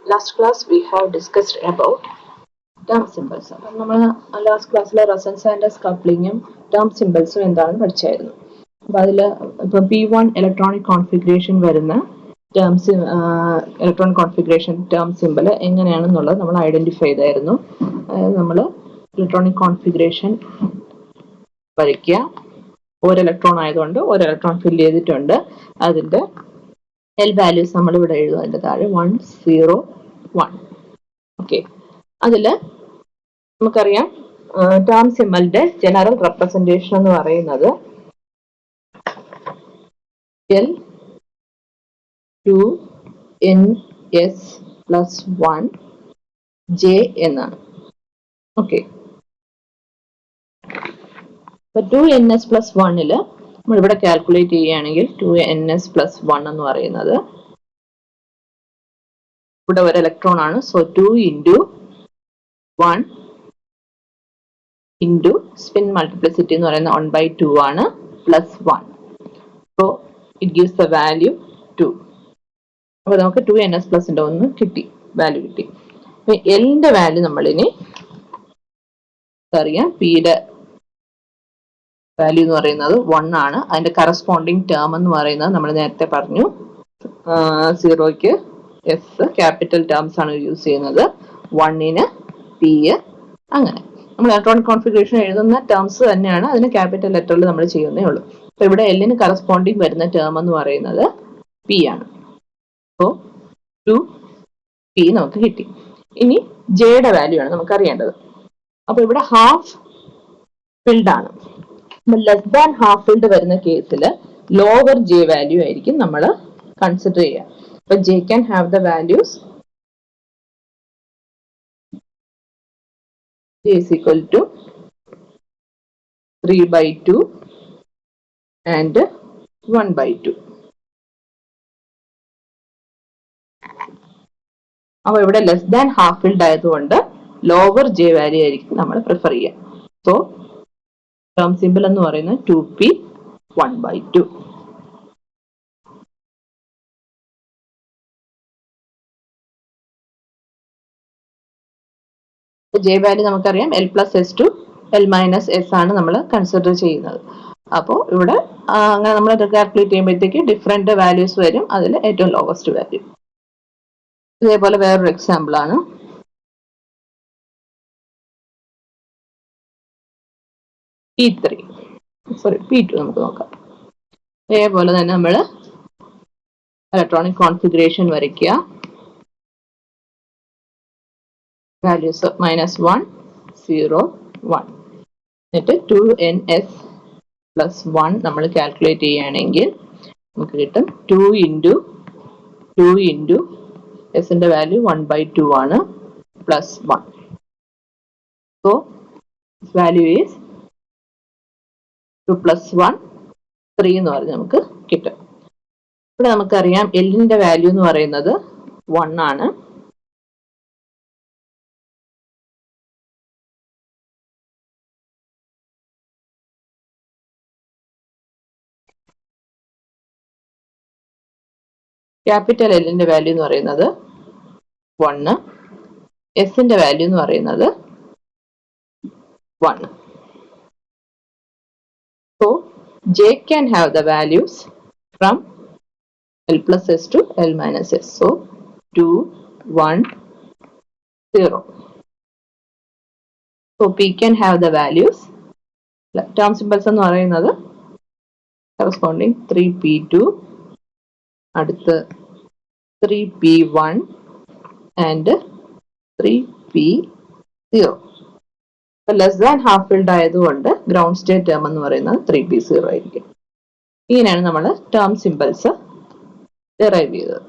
Last class we have discussed about term symbols. നമ്മൾ last ക്ലാസ്സിലെ resonance and കപ്ലിങ്ങും term സിമ്പിൾസും എന്താണെന്ന് പഠിച്ചായിരുന്നു. അപ്പോൾ അതിൽ ഇപ്പോൾ P1 ഇലക്ട്രോണിക് കോൺഫിഗറേഷൻ വരുന്ന ഇലക്ട്രോണിക് കോൺഫിഗറേഷൻ ടേം സിമ്പിൾ എങ്ങനെയാണെന്നുള്ളത് നമ്മൾ ഐഡന്റിഫൈ ചെയ്തായിരുന്നു. നമ്മൾ ഇലക്ട്രോണിക് കോൺഫിഗറേഷൻ വരയ്ക്കുക. ഒരു ഇലക്ട്രോൺ ആയതുകൊണ്ട് ഒരു ഇലക്ട്രോൺ ഫില്ല് ചെയ്തിട്ടുണ്ട്. അതിൻ്റെ എൽ വാല്യൂസ് നമ്മൾ ഇവിടെ എഴുതും. അതിൻ്റെ താഴെ 1 0 1. ഓക്കെ, അതിൽ നമുക്കറിയാം ടേം സിമ്പലിന്റെ ജനറൽ റെപ്രസെന്റേഷൻ എന്ന് പറയുന്നത് L2ns+1 J എന്നാണ്. ഓക്കെ, അപ്പൊ 2ns+1 നമ്മൾ ഇവിടെ കാൽക്കുലേറ്റ് ചെയ്യുകയാണെങ്കിൽ 2ns+1 എന്ന് പറയുന്നത് ഇവിടെ ഒരു ഇലക്ട്രോൺ ആണ്. സോ 2 × 1 ഇൻറ്റു സ്പിൻ മൾട്ടിപ്ലിസിറ്റി എന്ന് പറയുന്നത് 1/2 ആണ്, +1. So it gives the value 2. അപ്പോൾ നമുക്ക് 2ns+ന്റെ ഒന്ന് കിട്ടി, വാല്യൂ കിട്ടി. അപ്പൊ എല്ലിന്റെ വാല്യൂ നമ്മളിനി അറിയാം. പിയുടെ വാല്യൂ എന്ന് പറയുന്നത് 1 ആണ്. അതിന്റെ കറസ്പോണ്ടിങ് ടേം എന്ന് പറയുന്നത് നമ്മൾ നേരത്തെ പറഞ്ഞു, 0ക്ക് എസ് ക്യാപിറ്റൽ ടേംസ് ആണ് യൂസ് ചെയ്യുന്നത്, 1ന് പി. അങ്ങനെ നമ്മൾ ഇലക്ട്രോണിക് കോൺഫിഗറേഷൻ എഴുതുന്ന ടേംസ് തന്നെയാണ്, അതിന് ക്യാപിറ്റൽ ലെറ്ററിൽ നമ്മൾ ചെയ്യുന്നേ ഉള്ളൂ. അപ്പൊ ഇവിടെ എല്ലിന് കറസ്പോണ്ടിങ് വരുന്ന ടേം എന്ന് പറയുന്നത് പി ആണ്. സോ 2p നമുക്ക് കിട്ടി. ഇനി ജെയുടെ വാല്യൂ ആണ് നമുക്ക് അറിയേണ്ടത്. അപ്പൊ ഇവിടെ ഹാഫ് ഫിൽഡ് ആണ്. ലെസ് ദാൻ ഹാഫ് ഫിൽഡ് വരുന്ന കേസിൽ ലോവർ ജെ വാല്യൂ ആയിരിക്കും നമ്മൾ കൺസിഡർ ചെയ്യുക. അപ്പൊ J can have the values J is equal to 3/2 and 1/2. അപ്പോൾ ഇവിടെ ലെസ് ദാൻ ഹാഫ് ഫിൽഡ് ആയതുകൊണ്ട് ലോവർ ജെ വാല്യൂ ആയിരിക്കും നമ്മൾ പ്രിഫർ ചെയ്യുക. സോ ടേം സിമ്പിൾ എന്ന് പറയുന്നത് 2p 1/2. ജെ വാല്യൂ നമുക്കറിയാം L+S to L-S ആണ് നമ്മൾ കൺസിഡർ ചെയ്യുന്നത്. അപ്പോൾ ഇവിടെ അങ്ങനെ നമ്മൾ കാൽക്കുലേറ്റ് ചെയ്യുമ്പോഴത്തേക്ക് ഡിഫറെന്റ് വാല്യൂസ് വരും. അതിൽ ഏറ്റവും ലോവസ്റ്റ് വാല്യൂ. ഇതേപോലെ വേറൊരു എക്സാമ്പിൾ ആണ്. P2 നമുക്ക് നോക്കാം. ഇതേപോലെ തന്നെ നമ്മൾ ഇലക്ട്രോണിക് കോൺഫിഗറേഷൻ വരയ്ക്കുക. വാല്യൂസ് -1 0 1. എന്നിട്ട് 2ns+1 നമ്മൾ കാൽക്കുലേറ്റ് ചെയ്യുകയാണെങ്കിൽ നമുക്ക് കിട്ടും 2 × എസിന്റെ വാല്യൂ 1/2 ആണ്, +1. സോ വാല്യൂ ഈസ് 2 + 1 3 എന്ന് പറഞ്ഞ് നമുക്ക് കിട്ടും. ഇവിടെ നമുക്കറിയാം എല്ലിന്റെ വാല്യൂ എന്ന് പറയുന്നത് 1 ആണ്. ക്യാപിറ്റൽ എല്ലിന്റെ വാല്യൂ എന്ന് പറയുന്നത് 1, എസിന്റെ വാല്യൂ എന്ന് പറയുന്നത് 1. So J can have the values from L+S to L-S. So 2 1 0. So P can have the values. Term symbols എന്ന് പറയുന്നത് കറസ്പോണ്ടിങ് 3p2, അടുത്ത് 3p1 and 3p0. Less than half filled ആയതുകൊണ്ട് ഗ്രൗണ്ട് സ്റ്റേറ്റ് ടേം എന്ന് പറയുന്നത് 3p0 ആയിരിക്കും. ഇങ്ങനെയാണ് നമ്മൾ term symbols derive ചെയ്തത്.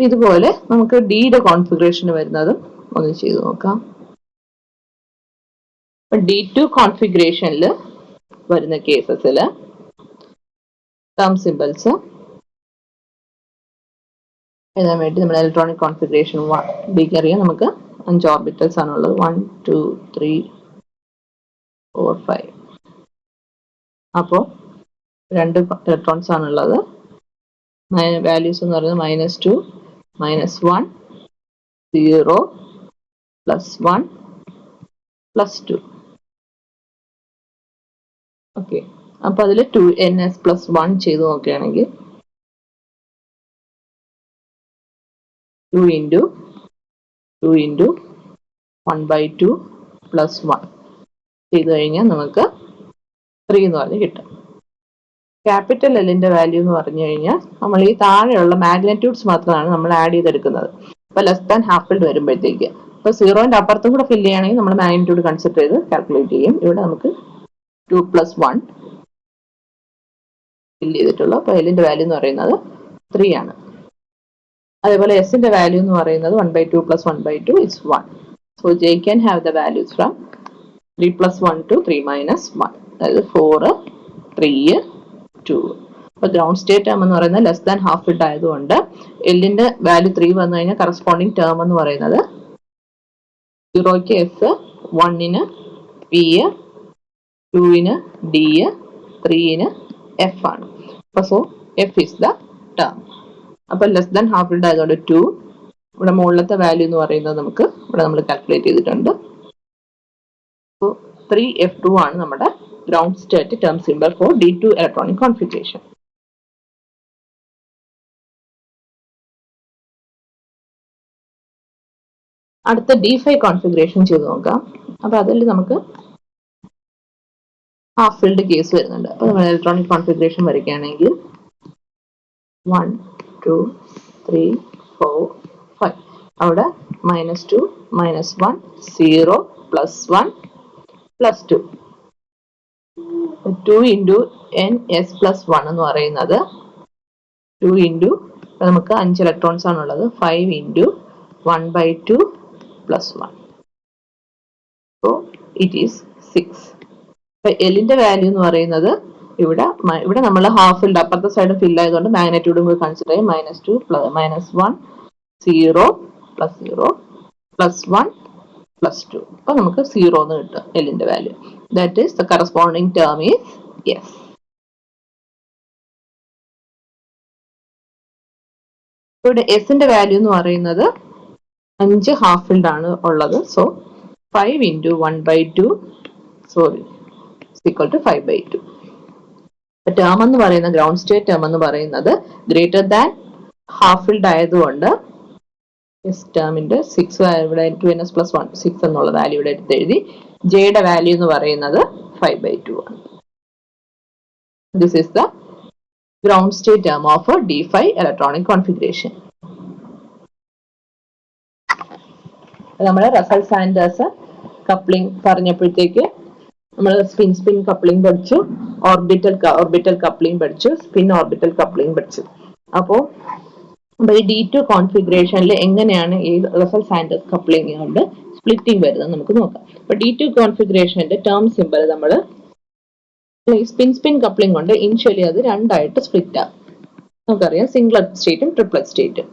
ഇതുപോലെ നമുക്ക് ഡിയുടെ കോൺഫിഗറേഷൻ വരുന്നതും ഒന്ന് ചെയ്തു നോക്കാം. D2 കോൺഫിഗറേഷനിൽ വരുന്ന കേസസിൽ ടേം സിമ്പിൾസ് എഴുതാൻ വേണ്ടി നമ്മൾ ഇലക്ട്രോണിക് കോൺഫിഗറേഷൻ ഡിക്ക് അറിയാം. നമുക്ക് 5 ഓർബിറ്റൽസ് ആണുള്ളത്. 1 2 3 4 5. അപ്പോൾ 2 ഇലക്ട്രോൺസ് ആണുള്ളത്. വാല്യൂസ് എന്ന് പറയുന്നത് -2, -1, 0, +1, +2. ഓക്കെ, അപ്പൊ അതിൽ 2ns+1 ചെയ്ത് നോക്കുകയാണെങ്കിൽ 2 × 1/2 +1 ചെയ്ത് കഴിഞ്ഞാൽ നമുക്ക് 3 എന്ന് പറഞ്ഞ് കിട്ടും. ക്യാപിറ്റൽ എല്ലിന്റെ വാല്യൂ എന്ന് പറഞ്ഞു കഴിഞ്ഞാൽ നമ്മൾ ഈ താഴെയുള്ള മാഗ്നിറ്റ്യൂഡ്സ് മാത്രമാണ് നമ്മൾ ആഡ് ചെയ്തെടുക്കുന്നത്. അപ്പൊ ലെസ് ദാൻ ഹാഫ് ഫിൽഡ് വരുമ്പോഴത്തേക്ക് ഇപ്പൊ 0ന്റെ അപ്പുറത്തും കൂടെ ഫില്ല് ചെയ്യുകയാണെങ്കിൽ നമ്മൾ മാഗ്നിറ്റ്യൂഡ് കൺസിഡർ ചെയ്ത് കാൽക്കുലേറ്റ് ചെയ്യും. ഇവിടെ നമുക്ക് 2 + 1 ഫില്ല് ചെയ്തിട്ടുള്ളൂ. അപ്പൊ എല്ലിന്റെ വാല്യൂ എന്ന് പറയുന്നത് 3 ആണ്. അതേപോലെ എസിന്റെ വാല്യൂ എന്ന് പറയുന്നത് 1/2 + 1/2 is 1. So J can have the values from 3 + 1 to 3 - 1. അതായത് 4, 3, 2. അപ്പൊ ഗ്രൗണ്ട് സ്റ്റേറ്റ് ടേം എന്ന് പറയുന്നത് ലെസ് ദാൻ ഹാഫ് ഫിൽഡ് ആയതുകൊണ്ട് എല്ലിന്റെ വാല്യൂ 3 വന്നു കഴിഞ്ഞാൽ കറസ്പോണ്ടിങ് ടേം എന്ന് പറയുന്നത് 0ക്ക് എസ്, 1ന് പി, 2ന് ഡി, 3ന് എഫ് ആണ്. അപ്പൊ so F is the term. അപ്പൊ ലെസ് ദാൻ ഹാഫ് ഫിൽഡ് ആയതുകൊണ്ട് 2. ഇവിടെ മുകളിലത്തെ വാല്യൂ എന്ന് പറയുന്നത് നമുക്ക് ഇവിടെ നമ്മൾ കാൽക്കുലേറ്റ് ചെയ്തിട്ടുണ്ട്. 3F2 ആണ് നമ്മുടെ ground state term symbol for D2 electronic configuration. അടുത്ത D5 കോൺഫിഗറേഷൻ ചെയ്ത് നോക്കാം. അപ്പൊ അതിൽ നമുക്ക് ഹാഫ് ഫിൽഡ് കേസ് വരുന്നുണ്ട്. അപ്പൊ നമ്മൾ ഇലക്ട്രോണിക് കോൺഫിഗറേഷൻ വരയ്ക്കുകയാണെങ്കിൽ 1, 2, 3, 4, 5. അവിടെ -2, -1, 0, +1, +2. 2 × ns+1 എന്ന് പറയുന്നത് 2 നമുക്ക് 5 ഇലക്ട്രോൺസ് ആണുള്ളത്. 5 × 1/2 +1. So it is 6. അപ്പൊ എല്ലിന്റെ വാല്യൂ എന്ന് പറയുന്നത് ഇവിടെ നമ്മൾ ഹാഫ് ഫിൽഡ് അപ്പുറത്തെ സൈഡ് ഫിൽ ആയതുകൊണ്ട് മാഗ്നിറ്റ്യൂഡും കൂടി കൺസിഡർ ചെയ്യും. -2, -1, 0, +0, +1, +2. അപ്പൊ നമുക്ക് 0 എന്ന് കിട്ടും എല്ലിന്റെ value. That is the corresponding term is yes. ഇവിടെ എസിന്റെ വാല്യൂ എന്ന് പറയുന്നത് 5 ഹാഫ് ഫിൽഡ് ആണ് ഉള്ളത്. സോ 5 × 1/2 5/2. ടേം എന്ന് പറയുന്ന ഗ്രൗണ്ട് സ്റ്റേറ്റ് ടേം എന്ന് പറയുന്നത് ഗ്രേറ്റർ ദാൻ ഹാഫ് ഫിൽഡ് ആയതുകൊണ്ട് ടേമിന്റെ 6 ഇവിടെ 2ns+1 6 എന്നുള്ള വാല്യൂ ഇവിടെ എടുത്ത് എഴുതി. ജെയുടെ വാല്യൂ എന്ന് പറയുന്നത് 5/2 ആണ്. This is the ground state term of a D5 electronic configuration. നമ്മുടെ റസൽ സാൻഡേഴ്സ് കപ്ലിംഗ് പറഞ്ഞപ്പോഴത്തേക്ക് നമ്മൾ സ്പിൻ കപ്ലിംഗ് പഠിച്ചു, ഓർബിറ്റൽ കപ്ലിംഗ് പഠിച്ചു, സ്പിൻ ഓർബിറ്റൽ കപ്ലിംഗ് പഠിച്ചു. അപ്പോൾ ഈ D2 കോൺഫിഗറേഷനിൽ എങ്ങനെയാണ് ഈ റസൽ സാൻഡേഴ്സ് കപ്ലിംഗ് കൊണ്ട് സ്പ്ലിറ്റിംഗ് വരുന്നത് നമുക്ക് നോക്കാം. അപ്പൊ D2 കോൺഫിഗറേഷന്റെ ടേം സിമ്പൽ നമ്മൾ സ്പിൻ കപ്ലിംഗ് കൊണ്ട് ഇനിഷ്യലി അത് രണ്ടായിട്ട് സ്പ്ലിറ്റ് ആകും. നമുക്കറിയാം സിംഗ്ലറ്റ് സ്റ്റേറ്റും ട്രിപ്ലറ്റ് സ്റ്റേറ്റും.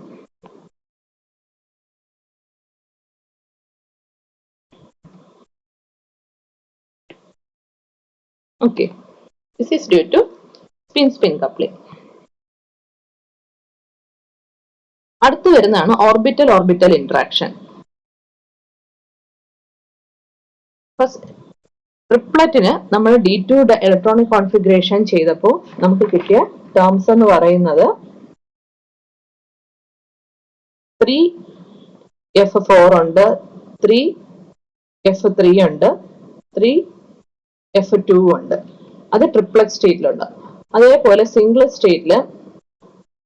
Okay, this is due to spin coupling. അടുത്ത് വരുന്നതാണ് ഓർബിറ്റൽ ഇന്ററാക്ഷൻ. ട്രിപ്ലറ്റിന് നമ്മൾ D2 ഇലക്ട്രോണിക് കോൺഫിഗറേഷൻ ചെയ്തപ്പോൾ നമുക്ക് കിട്ടിയ ടേംസ് എന്ന് പറയുന്നത് 3F4 ഉണ്ട്, 3F3 ഉണ്ട്, 3F2 ഉണ്ട്. അത് ട്രിപ്ലറ്റ് സ്റ്റേറ്റിലുണ്ട്. അതേപോലെ സിംഗിൾ സ്റ്റേറ്റില്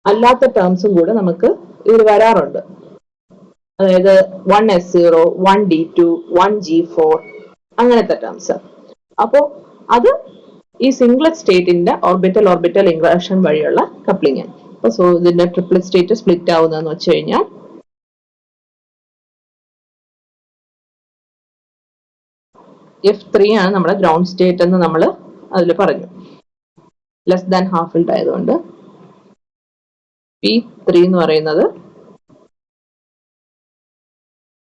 അല്ലാത്ത ടേംസും കൂടെ നമുക്ക് ഇതിൽ വരാറുണ്ട്. അതായത് 1s0, 1d2, 1g4 അങ്ങനത്തെ ടേംസ്. അപ്പോൾ അത് ഈ സിംഗ്ലറ്റ് സ്റ്റേറ്റിന്റെ ഓർബിറ്റൽ ഇന്ററാക്ഷൻ വഴിയുള്ള കപ്ലിംഗ് ആണ്. അപ്പൊ സോ ഇതിന്റെ ട്രിപ്ലറ്റ് സ്റ്റേറ്റ് സ്പ്ലിറ്റ് ആവുന്നതെന്ന് വെച്ച് കഴിഞ്ഞാൽ F3 ആണ് നമ്മുടെ ഗ്രൗണ്ട് സ്റ്റേറ്റ് എന്ന് നമ്മൾ അതിൽ പറഞ്ഞു. ലെസ് ദാൻ ഹാഫ് ഫിൽഡ് ആയതുകൊണ്ട് P3 എന്ന് പറയുന്നത്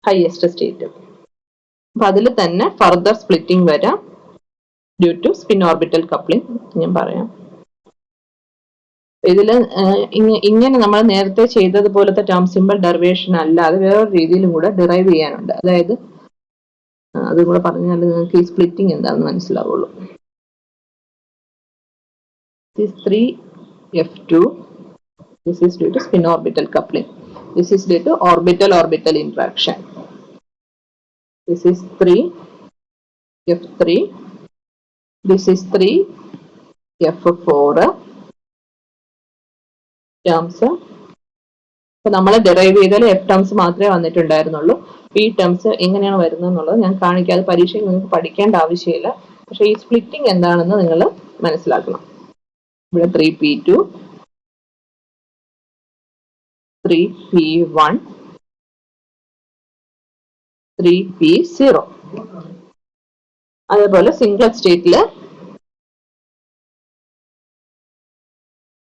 ഹയസ്റ്റ് സ്റ്റേറ്റ്. അപ്പൊ അതിൽ തന്നെ ഫർദർ സ്പ്ലിറ്റിംഗ് വരാം due to spin orbital coupling. ഞാൻ പറയാം. ഇതില് ഇങ്ങനെ നമ്മൾ നേരത്തെ ചെയ്തതുപോലത്തെ ടേം സിമ്പിൾ ഡെറിവേഷൻ അല്ലാതെ വേറൊരു രീതിയിലും കൂടെ ഡിറൈവ് ചെയ്യാനുണ്ട്. അതായത് അതും കൂടെ പറഞ്ഞാൽ നിങ്ങൾക്ക് ഈ സ്പ്ലിറ്റിംഗ് എന്താണെന്ന് മനസ്സിലാവുള്ളൂ. 3F2, this is due to spin orbital coupling. This is due to orbital interaction. This is 3F3. This is 3F4 terms. അപ്പൊ നമ്മൾ ഡിറൈവ് ചെയ്താൽ എഫ് ടേംസ് മാത്രമേ വന്നിട്ടുണ്ടായിരുന്നുള്ളൂ. ഈ ടേംസ് എങ്ങനെയാണ് വരുന്നത് എന്നുള്ളത് ഞാൻ കാണിക്കാതെ പരീക്ഷയ്ക്ക് നിങ്ങൾക്ക് പഠിക്കേണ്ട ആവശ്യമില്ല. പക്ഷെ ഈ സ്പ്ലിറ്റിംഗ് എന്താണെന്ന് നിങ്ങൾ മനസ്സിലാക്കണം. ഇവിടെ 3P2, 3P1, 3P0. അതേപോലെ സിംഗിൾ സ്റ്റേറ്റില്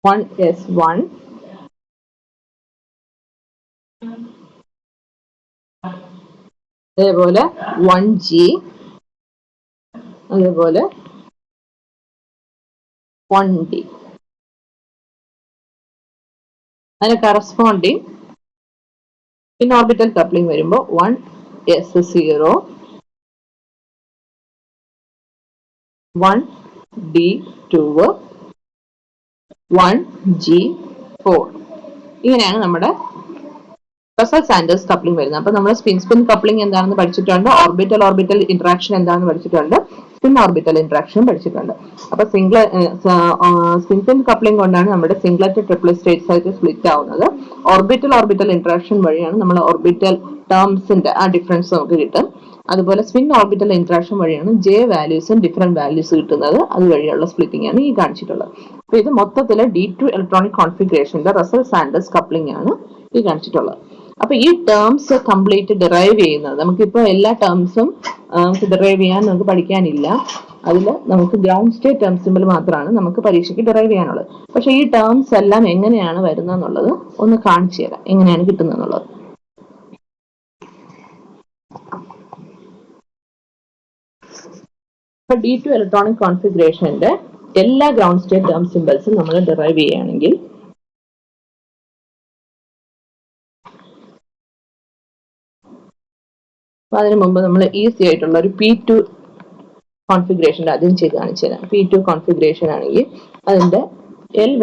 1S1, അതേപോലെ 1G, അതേപോലെ 1D. അതിന് കറസ്പോണ്ടിങ് ഇൻ ഓർബിറ്റൽ കപ്ലിംഗ് വരുമ്പോൾ 1S0, 1D2, 1G4. ഇങ്ങനെയാണ് നമ്മുടെ റസൽ സാൻഡേഴ്സ് കപ്ലിംഗ് വരുന്നത്. അപ്പൊ നമ്മൾ സ്പിൻ കപ്ലിംഗ് എന്താണെന്ന് പഠിച്ചിട്ടുണ്ട്, ഓർബിറ്റൽ ഇന്ററാക്ഷൻ എന്താണെന്ന് പഠിച്ചിട്ടുണ്ട്, സ്പിൻ ഓർബിറ്റൽ ഇന്ററാക്ഷൻ പഠിച്ചിട്ടുണ്ട്. അപ്പൊ സ്പിൻ കപ്ലിംഗ് കൊണ്ടാണ് നമ്മുടെ സിംഗ്ലറ്റ് ട്രിപ്ലറ്റ് സ്റ്റേറ്റ്സ് ആയിട്ട് സ്പ്ലിറ്റ് ആവുന്നത്. ഓർബിറ്റൽ ഇന്ററാക്ഷൻ വഴിയാണ് നമ്മൾ ഓർബിറ്റൽ ടേംസിന്റെ ആ ഡിഫറൻസ് നമുക്ക് കിട്ടും. അതുപോലെ സ്പിൻ ഓർബിറ്റൽ ഇന്ററാക്ഷൻ വഴിയാണ് ജെ വാല്യൂസും ഡിഫറെന്റ് വാല്യൂസ് കിട്ടുന്നത്. അതുവഴിയുള്ള സ്പ്ലിറ്റിംഗ് ആണ് ഈ കാണിച്ചിട്ടുള്ളത്. അപ്പൊ ഇത് മൊത്തത്തില് D2 ഇലക്ട്രോണിക് കോൺഫിഗറേഷന്റെ റസൽ സാൻഡേഴ്സ് കപ്ലിംഗ് ആണ് ഈ കാണിച്ചിട്ടുള്ളത്. അപ്പൊ ഈ ടേംസ് കംപ്ലീറ്റ് ഡിറൈവ് ചെയ്യുന്നത് നമുക്കിപ്പോ എല്ലാ ടേംസും നമുക്ക് ഡിറൈവ് ചെയ്യാൻ നമുക്ക് പഠിക്കാനില്ല. അതിൽ നമുക്ക് ഗ്രൗണ്ട് സ്റ്റേറ്റ് ടേം സിമ്പിൾ മാത്രമാണ് നമുക്ക് പരീക്ഷയ്ക്ക് ഡിറൈവ് ചെയ്യാനുള്ളത്. പക്ഷെ ഈ ടേംസ് എല്ലാം എങ്ങനെയാണ് വരുന്നത് എന്നുള്ളത് ഒന്ന് കാണിച്ചു തരാം, എങ്ങനെയാണ് കിട്ടുന്നത് എന്നുള്ളത്. ഇപ്പൊ D2 ഇലക്ട്രോണിക് കോൺഫിഗറേഷന്റെ എല്ലാ ഗ്രൗണ്ട് സ്റ്റേറ്റ് ടേം സിമ്പിൾസും നമ്മൾ ഡിറൈവ് ചെയ്യുകയാണെങ്കിൽ അപ്പൊ അതിനു മുമ്പ് നമ്മൾ ഈസി ആയിട്ടുള്ള ഒരു P2 കോൺഫിഗറേഷൻ ആദ്യം ചെയ്ത് കാണിച്ചു തരാം. P2 കോൺഫിഗറേഷൻ ആണെങ്കിൽ അതിന്റെ L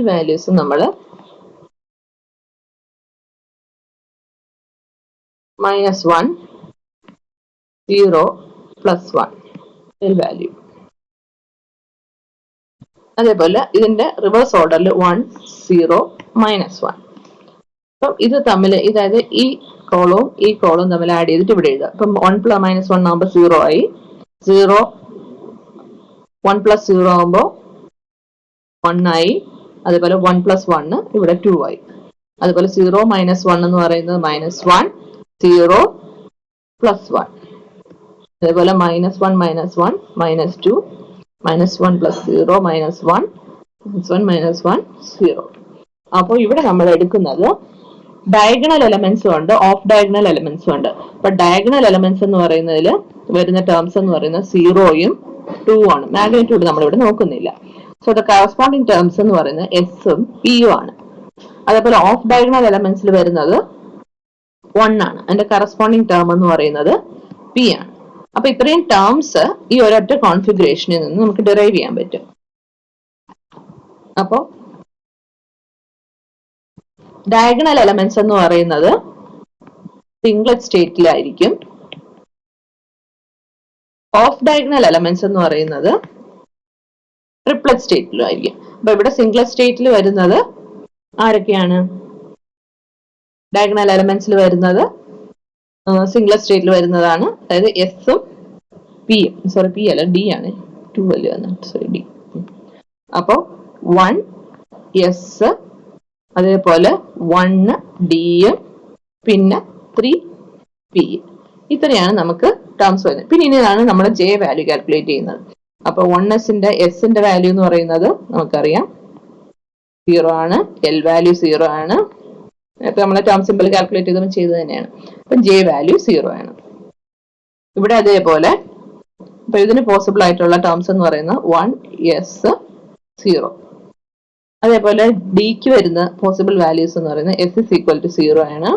വാല്യൂസ് നമ്മൾ -1, 0, +1 L വാല്യൂ. അതേപോലെ ഇതിന്റെ റിവേഴ്സ് ഓർഡറിൽ 1, 0, -1. അപ്പം ഇത് തമ്മിൽ, അതായത് ഈ കോളവും തമ്മിൽ ആഡ് ചെയ്തിട്ട് ഇവിടെ എഴുതാം. അപ്പം 1 + -1 ആകുമ്പോൾ 0 ആയി, 0 1 + 0 ആകുമ്പോൾ 1 ആയി, അതേപോലെ 1 + 1 ഇവിടെ 2 ആയി. അതുപോലെ 0 - 1 എന്ന് പറയുന്നത് -1, 0, +1. അതേപോലെ -1 - 1 -2, -1 + 0 -1, -1 0. അപ്പോൾ ഇവിടെ നമ്മൾ എടുക്കുന്നത് ഡയഗണൽ എലമെന്റ്സും ഉണ്ട്, ഓഫ് ഡയഗണൽ എലമെന്റ്സും ഉണ്ട്. അപ്പൊ ഡയഗണൽ എലമെന്റ്സ് എന്ന് പറയുന്നതിൽ വരുന്ന ടേംസ് എന്ന് പറയുന്നത് 0യും 2 ആണ്. മാഗ്നിറ്റ്യൂഡ് നമ്മളിവിടെ നോക്കുന്നില്ല. സോ ദ കറസ്പോണ്ടിങ് ടേംസ് എന്ന് പറയുന്നത് എസും പിയും ആണ്. അതേപോലെ ഓഫ് ഡയഗണൽ എലമെന്റ്സിൽ വരുന്നത് 1 ആണ്. അതിന്റെ കറസ്പോണ്ടിങ് ടേം എന്ന് പറയുന്നത് പി ആണ്. അപ്പൊ ഇത്രയും ടേംസ് ഈ ഒരൊറ്റ കോൺഫിഗറേഷനിൽ നിന്ന് നമുക്ക് ഡിറൈവ് ചെയ്യാൻ പറ്റും. അപ്പോ ഡയഗണൽ എലമെന്റ്സ് എന്ന് പറയുന്നത് സിംഗ്ലറ്റ് സ്റ്റേറ്റിലായിരിക്കും. ഓഫ് ഡയഗണൽ എലമെന്റ്സ് എന്ന് പറയുന്നത് ട്രിപ്ലറ്റ് സ്റ്റേറ്റിലും ആയിരിക്കും. അപ്പൊ ഇവിടെ സിംഗ്ലറ്റ് സ്റ്റേറ്റിൽ വരുന്നത് ആരൊക്കെയാണ്? ഡയഗണൽ എലമെന്റ്സിൽ വരുന്നത് സിംഗ്ലറ്റ് സ്റ്റേറ്റിൽ വരുന്നതാണ്. അതായത് എസും പിയും, സോറി പി അല്ല ഡി ആണ്, 2 അല്ലേ വന്നിട്ട്, സോറി ഡി. അപ്പോ 1 എസ്, അതേപോലെ 1 ഡിയും പിന്നെ 3 പി. ഇത്രയാണ് നമുക്ക് ടേംസ് വരുന്നത്. പിന്നെ ഇനിയാണ് നമ്മൾ ജെ വാല്യൂ കാൽക്കുലേറ്റ് ചെയ്യുന്നത്. അപ്പൊ 1 എസിന്റെ വാല്യൂ എന്ന് പറയുന്നത് നമുക്കറിയാം 0 ആണ്, എൽ വാല്യൂ 0 ആണ്. നേരത്തെ നമ്മളെ ടേം സിമ്പിൾ കാൽക്കുലേറ്റ് ചെയ്ത് തന്നെയാണ്. അപ്പൊ ജെ വാല്യൂ 0 ആണ്. ഇവിടെ അതേപോലെ അപ്പൊ ഇതിന് പോസിബിൾ ആയിട്ടുള്ള ടേംസ് എന്ന് പറയുന്നത് 1 S 0. അതേപോലെ ഡിക്ക് വരുന്ന പോസിബിൾ വാല്യൂസ് എന്ന് പറയുന്നത് S is equal to 0 ആണ്.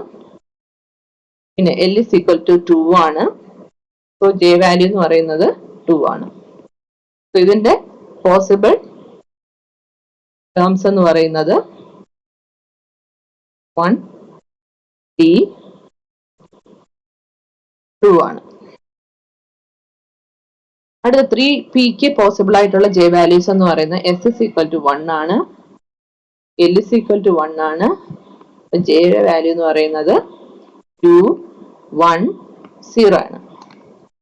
പിന്നെ L is equal to 2 ആണ്. സോ J വാല്യൂ എന്ന് പറയുന്നത് 2 ആണ്. സോ ഇതിന്റെ പോസിബിൾ ടേംസ് എന്ന് പറയുന്നത് 1 D 2 ആണ്. അടുത്ത 3Pക്ക് പോസിബിൾ ആയിട്ടുള്ള J വാല്യൂസ് എന്ന് പറയുന്നത് S is equal to 1 ആണ്. L is equal to 1 ആണ്. J യുടെ വാല്യൂ എന്ന് പറയുന്നത് 2 1 0 ആണ്.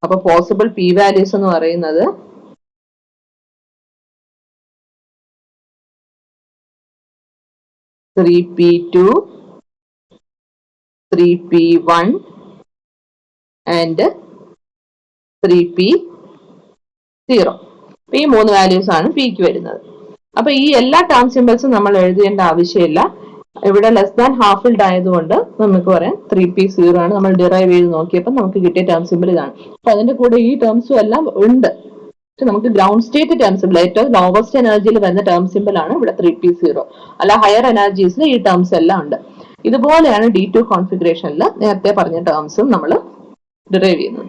അപ്പൊ പോസിബിൾ P വാല്യൂസ് എന്ന് പറയുന്നത് 3P2 3P1 ആൻഡ് 3P0. ഈ 3 വാല്യൂസ് ആണ് പിക്ക് വരുന്നത്. അപ്പൊ ഈ എല്ലാ ടേം സിമ്പിൾസും നമ്മൾ എഴുതേണ്ട ആവശ്യമില്ല. ഇവിടെ ലെസ് ദാൻ ഹാഫിൽഡ് ആയതുകൊണ്ട് നമുക്ക് പറയാം 3P0 ആണ്. നമ്മൾ ഡിറൈവ് ചെയ്ത് നോക്കിയപ്പോൾ നമുക്ക് കിട്ടിയ ടേം സിമ്പിൾ ഇതാണ്. അപ്പൊ അതിന്റെ കൂടെ ഈ ടേംസും എല്ലാം ഉണ്ട്. പക്ഷെ നമുക്ക് ഗ്രൗണ്ട് സ്റ്റേറ്റ് ടേം സിമ്പിൾ, ഏറ്റവും ലോവസ്റ്റ് എനർജിയിൽ വരുന്ന ടേം സിമ്പിൾ ആണ് ഇവിടെ 3P0. അല്ല ഹയർ എനർജീസിൽ ഈ ടേംസ് എല്ലാം ഉണ്ട്. ഇതുപോലെയാണ് D2 കോൺഫിഗറേഷനിൽ നേരത്തെ പറഞ്ഞ ടേംസും നമ്മൾ ഡിറൈവ് ചെയ്യുന്നത്.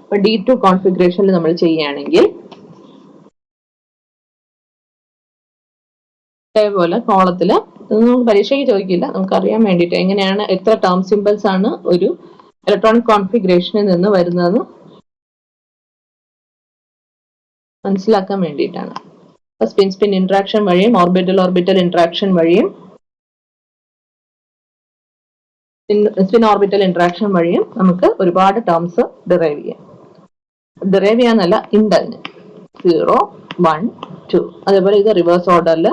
അപ്പൊ D2 കോൺഫിഗറേഷനിൽ നമ്മൾ ചെയ്യുകയാണെങ്കിൽ അതേപോലെ കോളത്തില് നമുക്ക് പരീക്ഷയ്ക്ക് ചോദിക്കില്ല, നമുക്ക് അറിയാൻ വേണ്ടിയിട്ട് എങ്ങനെയാണ് എത്ര ടേം സിമ്പിൾസ് ആണ് ഒരു ഇലക്ട്രോണിക് കോൺഫിഗറേഷനിൽ നിന്ന് വരുന്നത് മനസ്സിലാക്കാൻ വേണ്ടിയിട്ടാണ്. സ്പിൻ സ്പിൻ ഇന്ററാക്ഷൻ വഴിയും ഓർബിറ്റൽ ഓർബിറ്റൽ ഇന്ററാക്ഷൻ വഴിയും സ്പിൻ ഓർബിറ്റൽ ഇന്ററാക്ഷൻ വഴിയും നമുക്ക് ഒരുപാട് ടേംസ് ഡിറൈവ് ചെയ്യാം. ഡിറൈവ് ചെയ്യാന്നല്ല, ഉണ്ട് അതിന് 0 1 2. അതേപോലെ ഇത് റിവേഴ്സ് ഓർഡറിൽ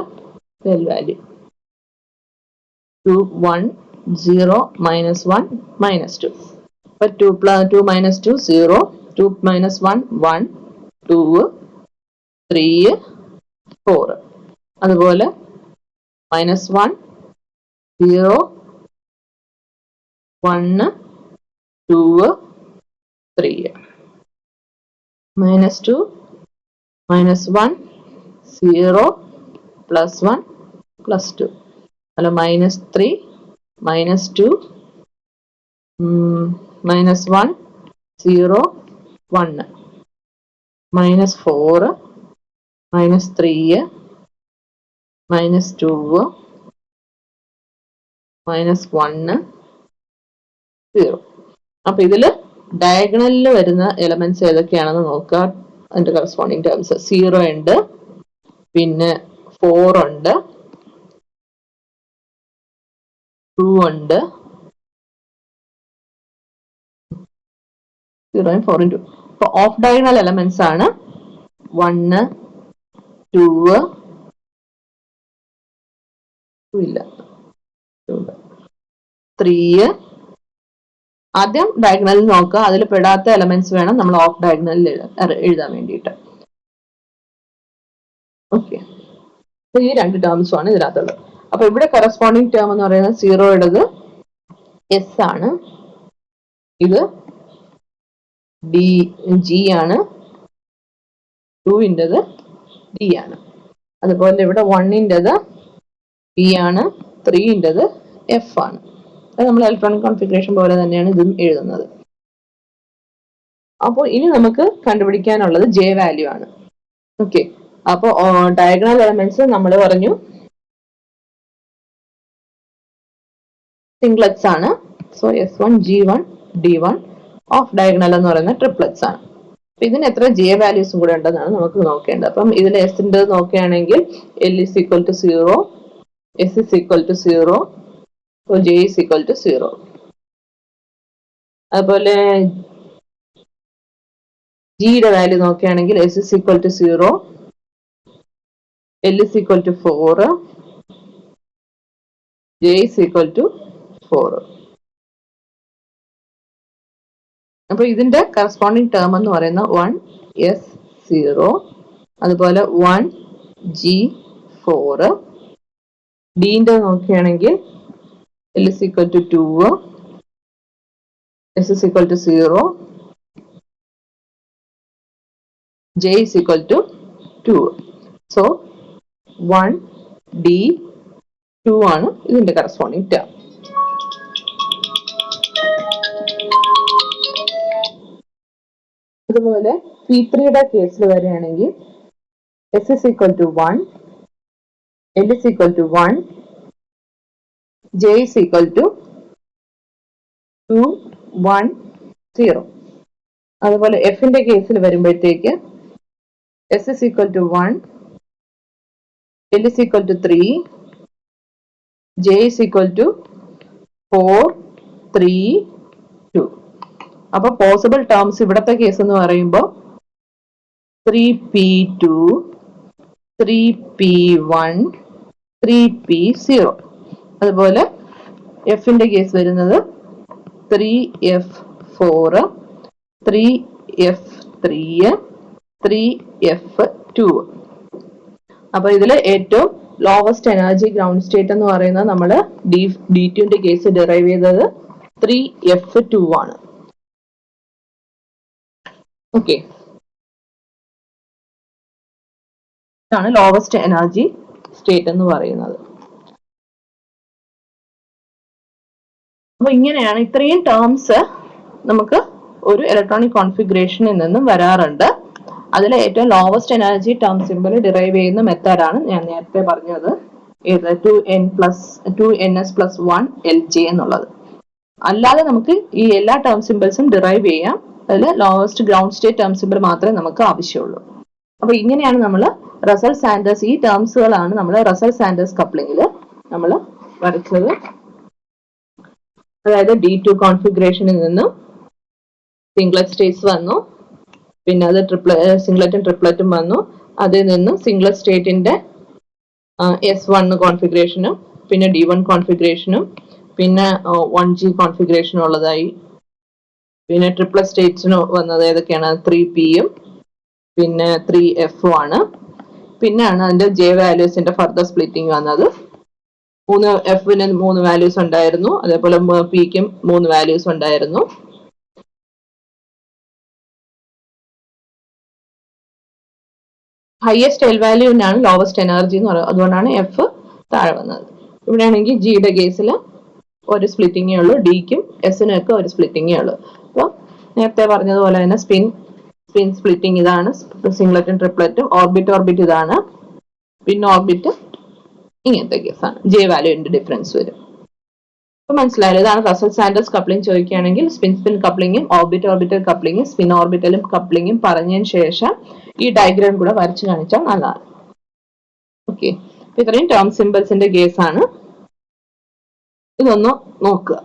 വാല്യൂ 2 1 0 -1 -2. അപ്പൊ 2 minus 2 0, 2 minus 1 1, 2 3 4. അതുപോലെ -1 0 1 2 3, -2 -1 0 +1 +2. അല്ല -3 -2 -1 0 1, -4 -3 -2 -1 0. അപ്പൊ ഇതില് ഡയഗണലിൽ വരുന്ന എലമെന്റ്സ് ഏതൊക്കെയാണെന്ന് നോക്കുക. അതിന്റെ കറസ്പോണ്ടിങ് ടേംസ് 0 ഉണ്ട്, പിന്നെ 4 ഉണ്ട്, 2 ഉണ്ട്, 0 4 2. അപ്പൊ ഓഫ് ഡയഗണൽ എലമെന്റ്സ് ആണ് 1 2 ഇല്ല 3. ആദ്യം ഡയഗണലിൽ നോക്കുക, അതിൽ പെടാത്ത എലമെന്റ്സ് വേണം നമ്മൾ ഓഫ് ഡയഗണലിൽ എഴുതാൻ വേണ്ടിയിട്ട്. ഓക്കെ, ഈ 2 ടേംസും ആണ് ഇതിനകത്തുള്ളത്. അപ്പൊ ഇവിടെ കറസ്പോണ്ടിങ് ടേം എന്ന് പറയുന്നത് 0യുടേത് S ആണ്, ഇത് G ആണ്, 2ൻ്റെത് D ആണ്. അതുപോലെ ഇവിടെ 1ൻ്റെത് P ആണ്, 3ൻ്റെത് F ആണ്. അത് നമ്മൾ ഇലക്ട്രോണിക് കോൺഫിഗറേഷൻ പോലെ തന്നെയാണ് ഇതും എഴുതുന്നത്. അപ്പോൾ ഇനി നമുക്ക് കണ്ടുപിടിക്കാനുള്ളത് J വാല്യൂ ആണ്. ഓക്കെ, അപ്പോൾ ഡയഗണൽ എലമെന്റ്സ് നമ്മൾ പറഞ്ഞു സിംഗ്ലറ്റ്സ് ആണ്. So S1 G1 D1. Of diagonal എന്ന് പറയുന്നത് ട്രിപ്ലറ്റ്സ് ആണ്. അപ്പൊ ഇതിന് എത്ര J വാല്യൂസും കൂടെ ഉണ്ടെന്നാണ് നമുക്ക് നോക്കേണ്ടത്. അപ്പം ഇതിൽ എസിൻ്റെ നോക്കുകയാണെങ്കിൽ L is equal to 0, S is equal to 0, so J is equal to 0. അതുപോലെ ജിയുടെ വാല്യൂ നോക്കുകയാണെങ്കിൽ S is equal to 0, L is equal to 4, J is equal to 4. അപ്പൊ ഇതിന്റെ കറസ്പോണ്ടിങ് ടേം എന്ന് പറയുന്നത് 1S0, അതുപോലെ 1G4. ഡിന്റെ നോക്കുകയാണെങ്കിൽ L is equal to 2, S is equal to 0, J is equal to 2. So 1D 2 ആണ് ഇതിന്റെ corresponding term. അതുപോലെ P3യുടെ കേസിൽ വരികയാണെങ്കിൽ S is equal to 1, L is equal to 1, J is equal to 2, 1, 0. അതുപോലെ Fന്റെ കേസിൽ വരുമ്പോഴത്തേക്ക് S is equal to 1, L is equal to 3, J is equal to 4, 3, 2. അപ്പോൾ possible terms ഇവിടത്തെ കേസ് എന്ന് പറയുമ്പോൾ 3p2, 3p1, 3p0. അതുപോലെ എഫിന്റെ കേസ് വരുന്നത് 3f4, 3f3, 3f2. അപ്പൊ ഇതില് ഏറ്റവും ലോവസ്റ്റ് എനർജി ഗ്രൗണ്ട് സ്റ്റേറ്റ് എന്ന് പറയുന്നത് നമ്മൾ D2ന്റെ കേസ് ഡിറൈവ് ചെയ്തത് 3f2 ആണ്. ഓക്കെ, ഇതാണ് ലോവസ്റ്റ് എനർജി സ്റ്റേറ്റ് എന്ന് പറയുന്നത്. അപ്പൊ ഇങ്ങനെയാണ് ഇത്രയും ടേംസ് നമുക്ക് ഒരു ഇലക്ട്രോണിക് കോൺഫിഗറേഷനിൽ നിന്നും വരാറുണ്ട്. അതിൽ ഏറ്റവും lowest energy term simple derive ചെയ്യുന്ന മെത്തേഡാണ് ഞാൻ നേരത്തെ പറഞ്ഞത്, 2ns+1 എന്നുള്ളത്. അല്ലാതെ നമുക്ക് ഈ എല്ലാ ടേം സിമ്പിൾസും ഡിറൈവ് ചെയ്യാം. അതിൽ lowest ground state term simple മാത്രമേ നമുക്ക് ആവശ്യമുള്ളൂ. അപ്പൊ ഇങ്ങനെയാണ് നമ്മൾ റസൽ സാൻഡേഴ്സ്, ഈ ടേംസുകളാണ് നമ്മൾ റസൽ സാൻഡേഴ്സ് കപ്ലിംഗിൽ നമ്മൾ വരച്ചത്. അതായത് D2 കോൺഫിഗറേഷനിൽ നിന്നും സിംഗ്ലറ്റ് സ്റ്റേറ്റ്സ് വന്നു, പിന്നെ അത് സിംഗ്ലറ്റും ട്രിപ്ലറ്റും വന്നു, അതിൽ നിന്നും സിംഗ്ലറ്റ് സ്റ്റേറ്റിന്റെ S1 കോൺഫിഗറേഷനും പിന്നെ D1 കോൺഫിഗറേഷനും പിന്നെ 1G കോൺഫിഗറേഷനും ഉള്ളതായി. പിന്നെ ട്രിപ്ലറ്റ് സ്റ്റേറ്റ്സിന് വന്നത് ഏതൊക്കെയാണ്? 3Pയും പിന്നെ 3F ആണ്. പിന്നെയാണ് അതിന്റെ J വാല്യൂസിന്റെ ഫർദർ സ്പ്ലിറ്റിംഗ് വന്നത്. Fന് 3 വാല്യൂസ് ഉണ്ടായിരുന്നു, അതേപോലെ Pക്കും 3 വാല്യൂസ് ഉണ്ടായിരുന്നു. ഹയസ്റ്റ് എൽ വാല്യൂവിനാണ് ലോവസ്റ്റ് എനർജി എന്ന് പറയുന്നത്, അതുകൊണ്ടാണ് എഫ് താഴെ വന്നത്. ഇവിടെയാണെങ്കിൽ ജിയുടെ കേസിൽ ഒരു സ്പ്ലിറ്റിങ്ങേ ഉള്ളൂ, ഡിക്കും എസിനും ഒക്കെ ഒരു സ്പ്ലിറ്റിങ്ങേ ഉള്ളൂ. അപ്പോൾ നേരത്തെ പറഞ്ഞതുപോലെ തന്നെ സ്പിൻ സ്പ്ലിറ്റിംഗ് ഇതാണ്, സിംഗ്ലറ്റും ട്രിപ്ലറ്റും. ഓർബിറ്റ് ഇതാണ്, പിന്നെ ഓർബിറ്റ് ഇങ്ങനത്തെ കേസാണ്. ജെ വാല്യൂവിന്റെ ഡിഫറൻസ് വരും. അപ്പൊ മനസ്സിലായല്ലോ, ഇതാണ് റസൽ സാൻഡേഴ്സ് കപ്ലിംഗ് ചോദിക്കുകയാണെങ്കിൽ സ്പിൻ കപ്ലിംഗും ഓർബിറ്റൽ കപ്ലിംഗും സ്പിൻ ഓർബിറ്റലും കപ്ലിംഗും പറഞ്ഞതിന് ശേഷം ഈ ഡയഗ്രാം കൂടെ വരച്ചു കാണിച്ചാൽ നല്ലതാണ്. ഓക്കെ, ഇത്രയും ടേം സിമ്പിൾസിന്റെ കേസാണ്. ഇതൊന്ന് നോക്കുക.